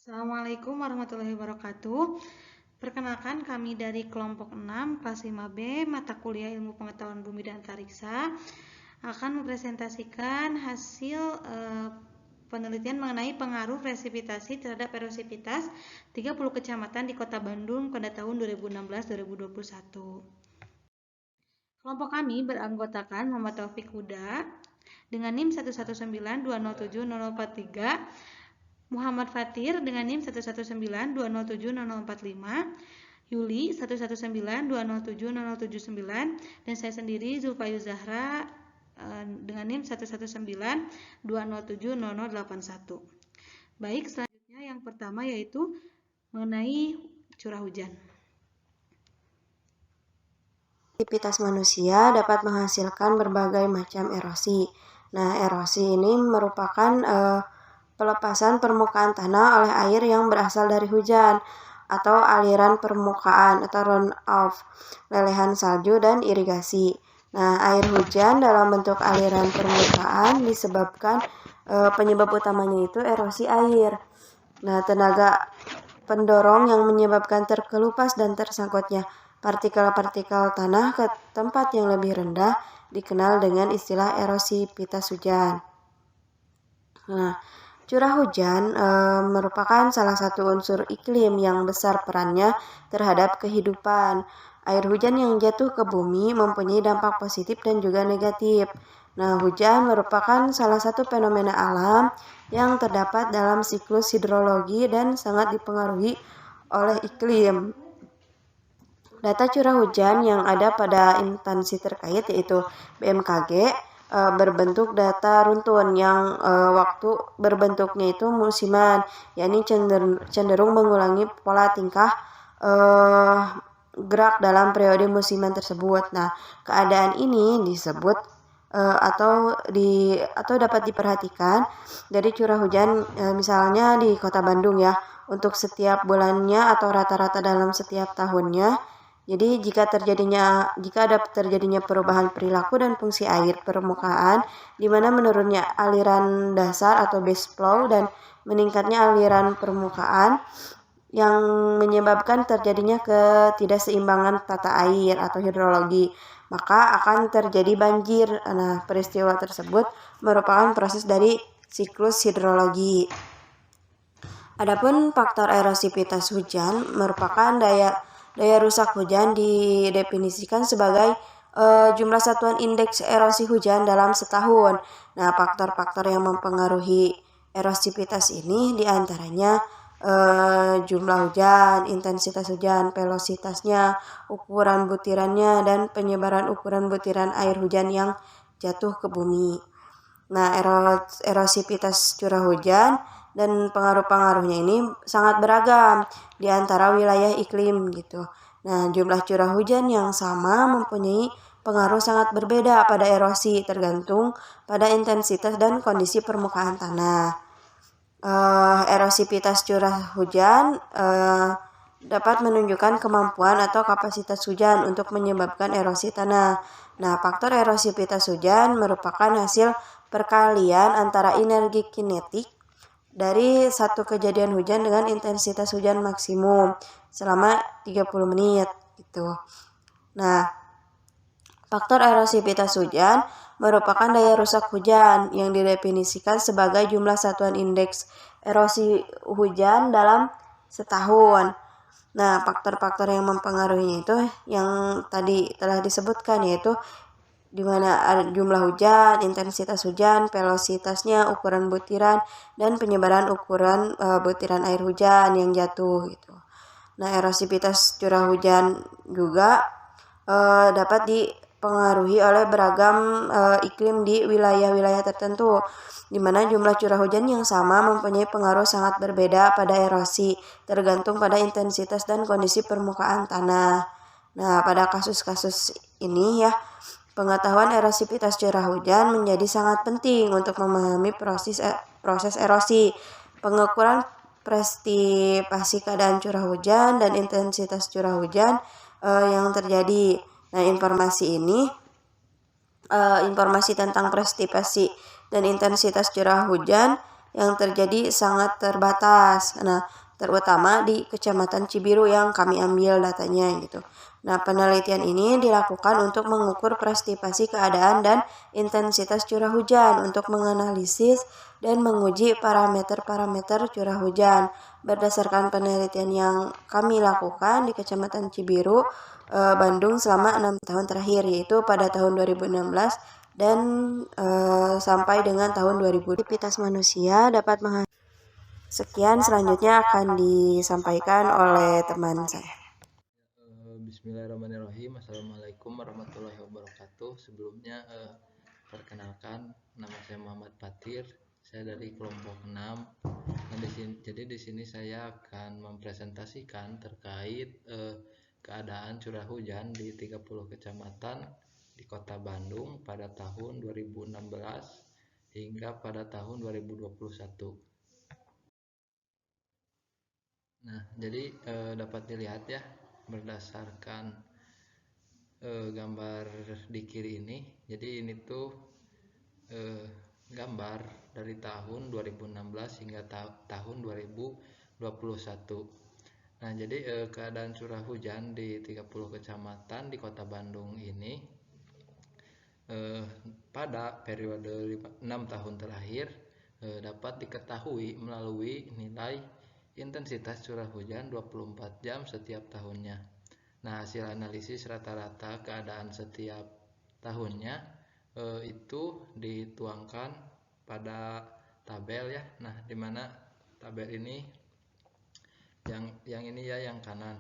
Assalamualaikum warahmatullahi wabarakatuh. Perkenalkan kami dari kelompok 6 kelas 5B mata kuliah Ilmu Pengetahuan Bumi dan Antariksa akan mempresentasikan hasil penelitian mengenai pengaruh presipitasi terhadap erosivitas 30 kecamatan di Kota Bandung pada tahun 2016-2021. Kelompok kami beranggotakan Muhammad Taufik Huda dengan NIM 119207043, Muhammad Fatir dengan NIM 119207045, Yuli 119207079, dan saya sendiri Zulfayu Zahra dengan NIM 119207081. Baik, selanjutnya yang pertama yaitu mengenai curah hujan. Aktivitas manusia dapat menghasilkan berbagai macam erosi. Nah, erosi ini merupakan pelepasan permukaan tanah oleh air yang berasal dari hujan atau aliran permukaan atau runoff, lelehan salju dan irigasi. Nah, air hujan dalam bentuk aliran permukaan disebabkan penyebab utamanya itu erosi air. Nah, tenaga pendorong yang menyebabkan terkelupas dan tersangkutnya partikel-partikel tanah ke tempat yang lebih rendah dikenal dengan istilah erosivitas hujan. Nah, curah hujan merupakan salah satu unsur iklim yang besar perannya terhadap kehidupan. Air hujan yang jatuh ke bumi mempunyai dampak positif dan juga negatif. Nah, hujan merupakan salah satu fenomena alam yang terdapat dalam siklus hidrologi dan sangat dipengaruhi oleh iklim. Data curah hujan yang ada pada instansi terkait yaitu BMKG berbentuk data runtun yang waktu berbentuknya itu musiman, yakni cenderung mengulangi pola tingkah gerak dalam periode musiman tersebut. Nah, keadaan ini disebut atau dapat diperhatikan dari curah hujan misalnya di Kota Bandung ya, untuk setiap bulannya atau rata-rata dalam setiap tahunnya. Jadi jika ada terjadinya perubahan perilaku dan fungsi air permukaan, di mana menurunnya aliran dasar atau base flow dan meningkatnya aliran permukaan yang menyebabkan terjadinya ketidakseimbangan tata air atau hidrologi, maka akan terjadi banjir. Nah, peristiwa tersebut merupakan proses dari siklus hidrologi. Adapun faktor erosivitas hujan merupakan daya rusak hujan didefinisikan sebagai jumlah satuan indeks erosi hujan dalam setahun. Nah, faktor-faktor yang mempengaruhi erosivitas ini diantaranya jumlah hujan, intensitas hujan, velositasnya, ukuran butirannya, dan penyebaran ukuran butiran air hujan yang jatuh ke bumi. Nah, erosivitas curah hujan dan pengaruh-pengaruhnya ini sangat beragam di antara wilayah iklim gitu. Nah, jumlah curah hujan yang sama mempunyai pengaruh sangat berbeda pada erosi tergantung pada intensitas dan kondisi permukaan tanah. Erosivitas curah hujan dapat menunjukkan kemampuan atau kapasitas hujan untuk menyebabkan erosi tanah. Nah, faktor erosivitas hujan merupakan hasil perkalian antara energi kinetik dari satu kejadian hujan dengan intensitas hujan maksimum selama 30 menit gitu. Nah, faktor erosivitas hujan merupakan daya rusak hujan yang didefinisikan sebagai jumlah satuan indeks erosi hujan dalam setahun. Nah, faktor-faktor yang mempengaruhinya itu yang tadi telah disebutkan, yaitu di mana ada jumlah hujan, intensitas hujan, velositasnya, ukuran butiran, dan penyebaran ukuran butiran air hujan yang jatuh gitu. Nah, erosivitas curah hujan juga dapat dipengaruhi oleh beragam iklim di wilayah-wilayah tertentu, di mana jumlah curah hujan yang sama mempunyai pengaruh sangat berbeda pada erosi, tergantung pada intensitas dan kondisi permukaan tanah. Nah, pada kasus-kasus ini ya, pengetahuan erosivitas curah hujan menjadi sangat penting untuk memahami proses erosi, pengukuran presipitasi keadaan curah hujan dan intensitas curah hujan yang terjadi. Nah, informasi tentang presipitasi dan intensitas curah hujan yang terjadi sangat terbatas. Nah, terutama di Kecamatan Cibiru yang kami ambil datanya gitu. Nah, penelitian ini dilakukan untuk mengukur presentasi keadaan dan intensitas curah hujan untuk menganalisis dan menguji parameter-parameter curah hujan. Berdasarkan penelitian yang kami lakukan di Kecamatan Cibiru, Bandung selama 6 tahun terakhir, yaitu pada tahun 2016 dan sampai dengan tahun 2000. Aktivitas manusia dapat menghasilkan. Sekian, selanjutnya akan disampaikan oleh teman saya. Bismillahirrahmanirrahim. Assalamualaikum warahmatullahi wabarakatuh. Sebelumnya perkenalkan, nama saya Muhammad Fatir. Saya dari kelompok 6. Jadi di sini saya akan mempresentasikan terkait keadaan curah hujan di 30 kecamatan di Kota Bandung pada tahun 2016 hingga pada tahun 2021. Nah, jadi dapat dilihat ya berdasarkan gambar di kiri ini. Jadi ini tuh gambar dari tahun 2016 hingga tahun 2021. Nah, jadi keadaan curah hujan di 30 kecamatan di Kota Bandung ini pada periode 6 tahun terakhir dapat diketahui melalui nilai intensitas curah hujan 24 jam setiap tahunnya. Nah, hasil analisis rata-rata keadaan setiap tahunnya itu dituangkan pada tabel ya. Nah, dimana tabel ini yang ini ya, yang kanan.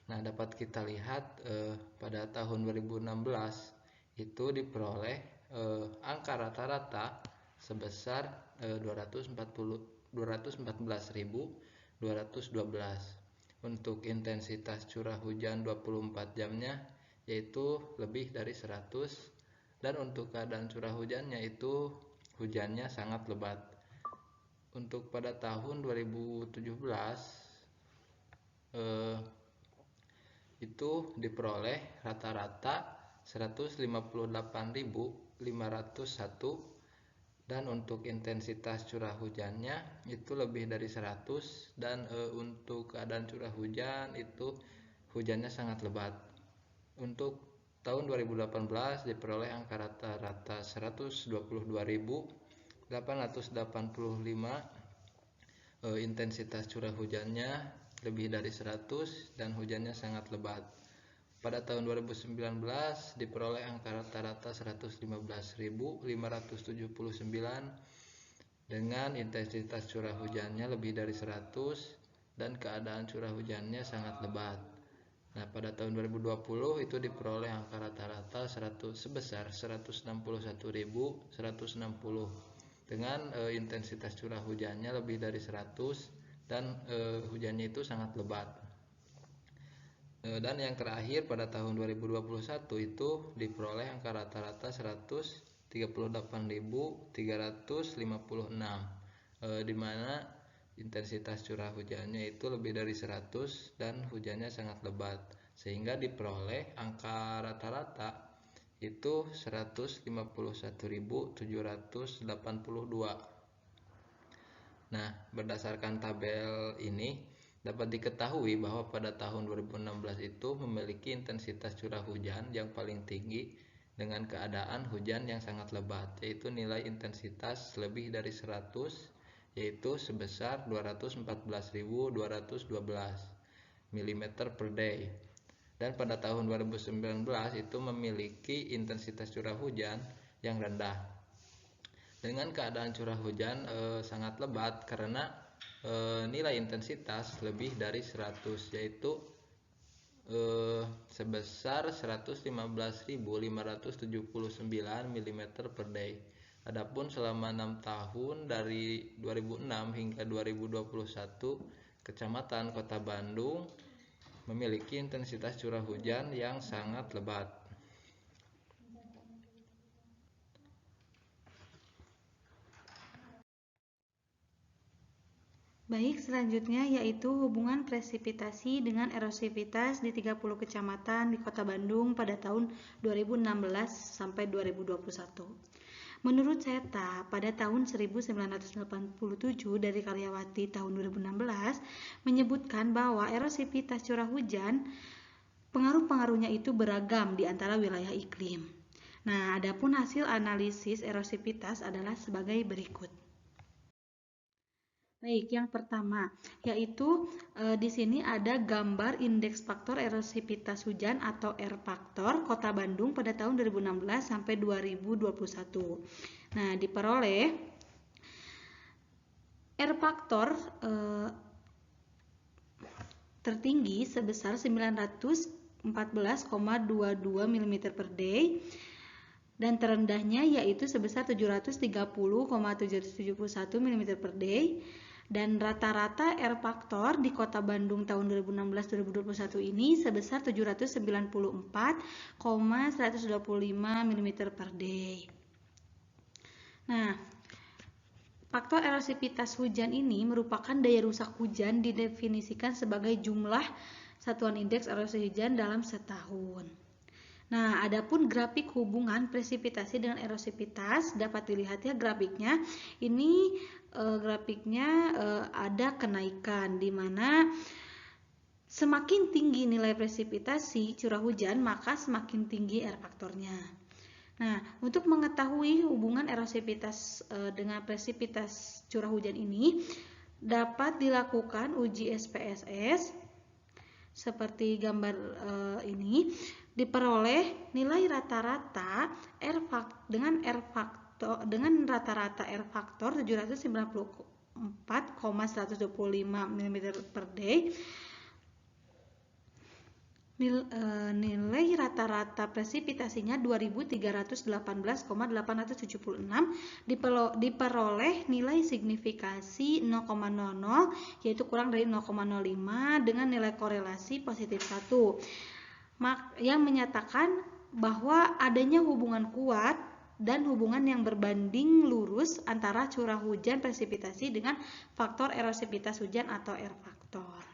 Nah, dapat kita lihat pada tahun 2016 itu diperoleh angka rata-rata sebesar 214.212. Untuk intensitas curah hujan 24 jamnya yaitu lebih dari 100, dan untuk keadaan curah hujannya itu hujannya sangat lebat. Untuk pada tahun 2017 itu diperoleh rata-rata 158.501, dan untuk intensitas curah hujannya itu lebih dari 100, dan untuk keadaan curah hujan itu hujannya sangat lebat. Untuk tahun 2018 diperoleh angka rata-rata 122.885, intensitas curah hujannya lebih dari 100 dan hujannya sangat lebat. Pada tahun 2019 diperoleh angka rata-rata 115.579 dengan intensitas curah hujannya lebih dari 100 dan keadaan curah hujannya sangat lebat. Nah, pada tahun 2020 itu diperoleh angka rata-rata sebesar 161.160 dengan intensitas curah hujannya lebih dari 100 dan hujannya itu sangat lebat. Dan yang terakhir pada tahun 2021 itu diperoleh angka rata-rata 138.356, di mana intensitas curah hujannya itu lebih dari 100 dan hujannya sangat lebat, sehingga diperoleh angka rata-rata itu 151.782. Nah, berdasarkan tabel ini dapat diketahui bahwa pada tahun 2016 itu memiliki intensitas curah hujan yang paling tinggi dengan keadaan hujan yang sangat lebat, yaitu nilai intensitas lebih dari 100, yaitu sebesar 214.212 mm per day. Dan pada tahun 2019 itu memiliki intensitas curah hujan yang rendah dengan keadaan curah hujan sangat lebat karena nilai intensitas lebih dari 100, yaitu sebesar 115.579 mm per day. Adapun selama 6 tahun dari 2006 hingga 2021, Kecamatan Kota Bandung memiliki intensitas curah hujan yang sangat lebat. Baik, selanjutnya yaitu hubungan presipitasi dengan erosivitas di 30 kecamatan di Kota Bandung pada tahun 2016 sampai 2021. Menurut SETA, pada tahun 1987 dari Karyawati tahun 2016 menyebutkan bahwa erosivitas curah hujan pengaruh-pengaruhnya itu beragam di antara wilayah iklim. Nah, adapun hasil analisis erosivitas adalah sebagai berikut. Baik, yang pertama yaitu di sini ada gambar indeks faktor erosivitas hujan atau R faktor Kota Bandung pada tahun 2016 sampai 2021. Nah, diperoleh R faktor tertinggi sebesar 914,22 mm per day dan terendahnya yaitu sebesar 730,771 mm per day. Dan rata-rata R faktor di Kota Bandung tahun 2016-2021 ini sebesar 794,125 mm per day. Nah, faktor erosivitas hujan ini merupakan daya rusak hujan didefinisikan sebagai jumlah satuan indeks erosi hujan dalam setahun. Nah, adapun grafik hubungan presipitasi dengan erosivitas dapat dilihat ya grafiknya. Ini grafiknya ada kenaikan di mana semakin tinggi nilai presipitasi curah hujan maka semakin tinggi R faktornya. Nah, untuk mengetahui hubungan erosivitas dengan presipitasi curah hujan ini dapat dilakukan uji SPSS seperti gambar ini. Diperoleh nilai rata-rata dengan rata-rata R faktor 794,125 mm per day. Nilai rata-rata presipitasinya 2318,876, diperoleh nilai signifikasi 0,00 yaitu kurang dari 0,05 dengan nilai korelasi positif 1 yang menyatakan bahwa adanya hubungan kuat dan hubungan yang berbanding lurus antara curah hujan presipitasi dengan faktor erosivitas hujan atau R faktor.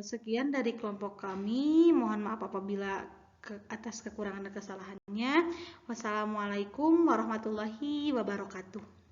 Sekian dari kelompok kami. Mohon maaf apabila atas kekurangan dan kesalahannya. Wassalamualaikum warahmatullahi wabarakatuh.